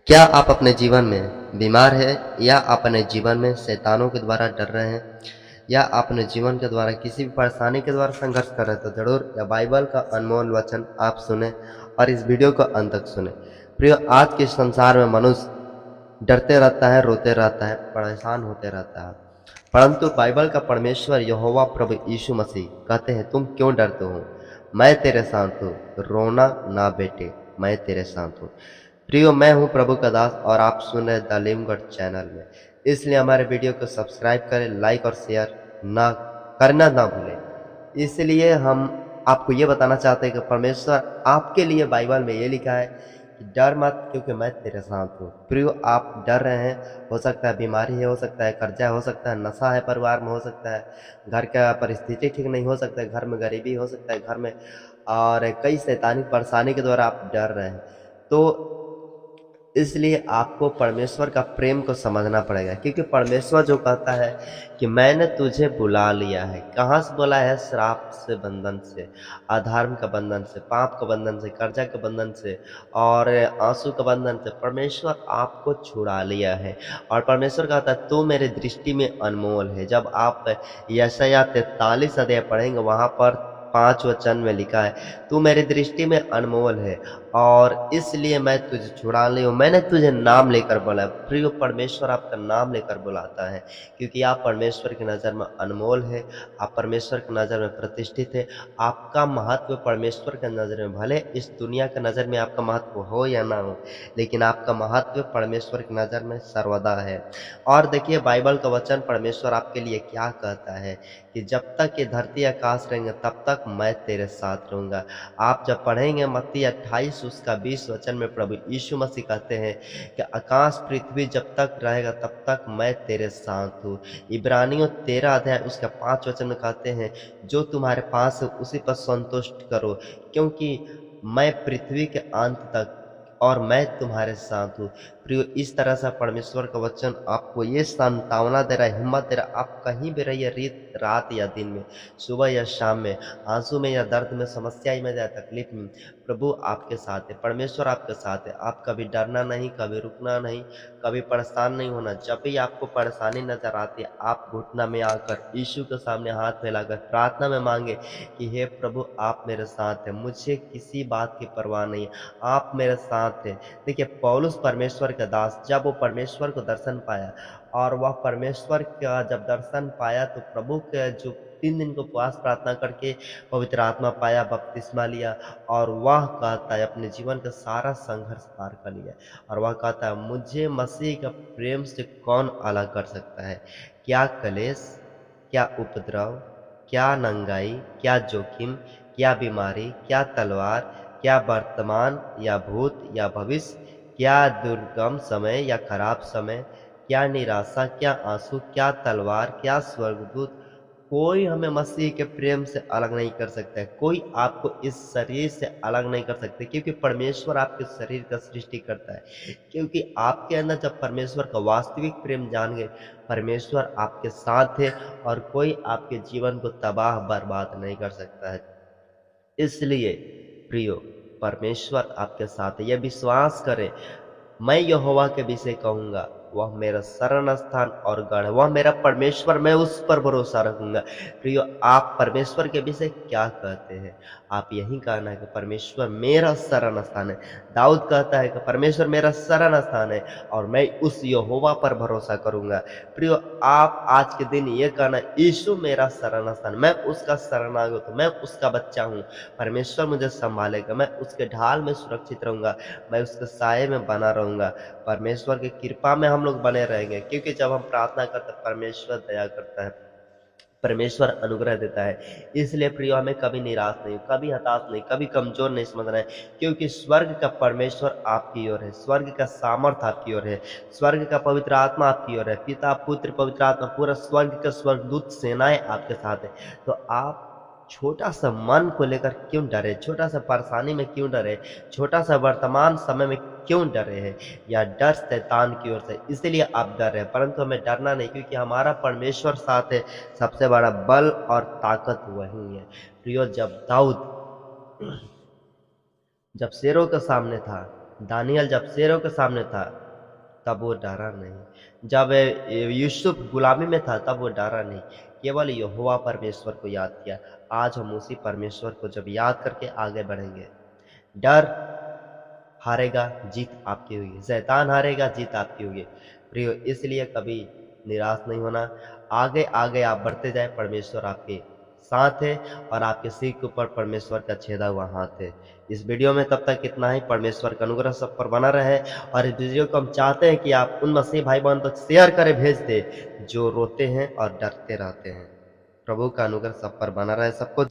क्या आप अपने जीवन में बीमार हैं या आप अपने जीवन में शैतानों के द्वारा डर रहे हैं या आप अपने जीवन के द्वारा किसी भी परेशानी के द्वारा संघर्ष कर रहे हैं तो जरूर या बाइबल का अनमोल वचन आप सुने और इस वीडियो को अंत तक सुने। प्रियो, आज के संसार में मनुष्य डरते रहता है, रोते रहता है, परेशान होते रहता है, परंतु बाइबल का परमेश्वर यहोवा प्रभु यीशु मसीह कहते हैं तुम क्यों डरते हो, मैं तेरे साथ हूँ, रोना ना बेटे, मैं तेरे साथ हूँ। प्रियो, मैं हूं प्रभु का दास और आप सुन रहे द लिमगढ़ चैनल में, इसलिए हमारे वीडियो को सब्सक्राइब करें, लाइक और शेयर ना करना ना भूलें। इसलिए हम आपको ये बताना चाहते हैं कि परमेश्वर आपके लिए बाइबल में ये लिखा है कि डर मत क्योंकि मैं तेरे साथ हूँ। प्रियो, आप डर रहे हैं, हो सकता है बीमारी है, हो सकता है कर्जा, हो सकता है नशा है, परिवार में हो सकता है घर का परिस्थिति ठीक नहीं हो सकता है, घर में गरीबी हो सकता है, घर में और कई शैतानी परेशानी के द्वारा आप डर रहे हैं। तो इसलिए आपको परमेश्वर का प्रेम को समझना पड़ेगा, क्योंकि परमेश्वर जो कहता है कि मैंने तुझे बुला लिया है, कहाँ से बुला है? श्राप से, बंधन से, अधर्म का बंधन से, पाप का बंधन से, कर्जा के बंधन से और आंसू का बंधन से परमेश्वर आपको छुड़ा लिया है। और परमेश्वर कहता है तू मेरे दृष्टि में अनमोल है। जब आप यशायाह 43 अध्याय पढ़ेंगे, वहां पर 5 वचन में लिखा है तू मेरी दृष्टि में अनमोल है और इसलिए मैं तुझे छुड़ा ली हूँ, मैंने तुझे नाम लेकर बुलाया। प्रिय, परमेश्वर आपका नाम लेकर बुलाता है क्योंकि आप परमेश्वर की नज़र में अनमोल है, आप परमेश्वर की नज़र में प्रतिष्ठित है। आपका महत्व परमेश्वर की नज़र में, भले इस दुनिया की नज़र में आपका महत्व हो या ना हो, लेकिन आपका महत्व परमेश्वर की नज़र में सर्वदा है। और देखिए, बाइबल का वचन परमेश्वर आपके लिए क्या कहता है कि जब तक ये धरती आकाश रहेंगे तब तक मैं तेरे साथ रहूँगा। आप जब पढ़ेंगे मत्ती 28 उसका 20 वचन में प्रभु यीशु मसीह कहते हैं कि आकाश पृथ्वी जब तक रहेगा तब तक मैं तेरे साथ हूँ। इब्रानियों 13 अध्याय उसका 5 वचन में कहते हैं जो तुम्हारे पास है उसी पर संतुष्ट करो, क्योंकि मैं पृथ्वी के अंत तक और मैं तुम्हारे साथ हूँ। प्रियो, इस तरह से परमेश्वर का वचन आपको ये सांत्वना दे रहा है, हिम्मत दे रहा है। आप कहीं भी रहिए, रात या दिन में, सुबह या शाम में, आंसू में या दर्द में, समस्या में या तकलीफ में, प्रभु आपके साथ है, परमेश्वर आपके साथ है। आप कभी डरना नहीं, कभी रुकना नहीं, कभी परेशान नहीं होना। जब भी आपको परेशानी नजर आती है, आप घुटना में आकर यीशु के सामने हाथ फैलाकर प्रार्थना में मांगे कि हे प्रभु, आप मेरे साथ हैं, मुझे किसी बात की परवाह नहीं है, आप मेरे साथ हैं। देखिए, पौलुस परमेश्वर का दास, जब वो परमेश्वर को दर्शन पाया और वह परमेश्वर का जब दर्शन पाया तो प्रभु के जो 3 दिन को उपवास प्रार्थना करके पवित्र आत्मा पाया, बपतिस्मा लिया और वह कहता है अपने जीवन का सारा संघर्ष पार कर लिया और वह कहता है मुझे मसीह का प्रेम से कौन अलग कर सकता है? क्या क्लेश, क्या उपद्रव, क्या नंगाई, क्या जोखिम, क्या बीमारी, क्या तलवार, क्या वर्तमान या भूत या भविष्य, क्या दुर्गम समय या खराब समय, क्या निराशा, क्या आंसू, क्या तलवार, क्या स्वर्गदूत, कोई हमें मसीह के प्रेम से अलग नहीं कर सकता है। कोई आपको इस शरीर से अलग नहीं कर सकते, क्योंकि परमेश्वर आपके शरीर का सृष्टि करता है। क्योंकि आपके अंदर जब परमेश्वर का वास्तविक प्रेम जान गए, परमेश्वर आपके साथ है और कोई आपके जीवन को तबाह बर्बाद नहीं कर सकता है। इसलिए प्रियो, परमेश्वर आपके साथ है, यह विश्वास करें। मैं यहोवा के विषय कहूंगा, वह मेरा शरण स्थान और गढ़ है, वह मेरा परमेश्वर, मैं उस पर भरोसा रखूंगा। प्रियो, आप परमेश्वर के विषय क्या कहते हैं? आप यही कहना है कि परमेश्वर मेरा शरण स्थान है। दाऊद कहता है कि परमेश्वर मेरा शरण स्थान है और मैं उस यहोवा पर भरोसा करूंगा। प्रियो, आप आज के दिन ये कहना, यीशु मेरा शरण स्थान, मैं उसका शरणागत हूँ, मैं उसका बच्चा हूँ, परमेश्वर मुझे संभालेगा, मैं उसके ढाल में सुरक्षित रहूंगा, मैं उसके साये में बना रहूंगा। परमेश्वर की कृपा में हम लोग बने रहेंगे, क्योंकि जब हम प्रार्थना करते हैं परमेश्वर दया करता है, परमेश्वर अनुग्रह देता है। इसलिए प्रियो, हमें कभी निराश नहीं, कभी हताश नहीं, कभी कमजोर नहीं समझना है, क्योंकि स्वर्ग का परमेश्वर आपकी ओर है, स्वर्ग का सामर्थ आपकी ओर है, स्वर्ग का पवित्र आत्मा आपकी ओर है, पिता पुत्र पवित्र आत्मा, पूरा स्वर्ग का स्वर्गदूत सेनाएं आपके साथ है। तो आप छोटा सा मन को लेकर क्यों डरे, छोटा सा परेशानी में क्यों डरे, छोटा सा वर्तमान समय में क्यों डरे हैं? या डर शैतान की ओर से, इसलिए आप डर रहे हैं, परंतु हमें डरना नहीं, क्योंकि हमारा परमेश्वर साथ है। सबसे बड़ा बल और ताकत वही है। प्रियो, जब दाऊद जब शेरों के सामने था, दानियल जब शेरों के सामने था तब वो डरा नहीं। जब यूसुफ गुलामी में था तब वो डरा नहीं, केवल यहोवा परमेश्वर को याद किया। आज हम उसी परमेश्वर को जब याद करके आगे बढ़ेंगे, डर हारेगा, जीत आपकी होगी। शैतान हारेगा, जीत आपकी होगी। प्रियो, इसलिए कभी निराश नहीं होना। आगे आगे आप बढ़ते जाए, परमेश्वर आपके साथ है और आपके सिर के ऊपर परमेश्वर का छेदा हुआ हाथ है। इस वीडियो में तब तक इतना ही। परमेश्वर का अनुग्रह सब पर बना रहे और इस वीडियो को हम चाहते हैं कि आप उन मसीह भाई बहन तक शेयर करें, भेज दे जो रोते हैं और डरते रहते हैं। प्रभु का अनुग्रह सब पर बना रहे। सबको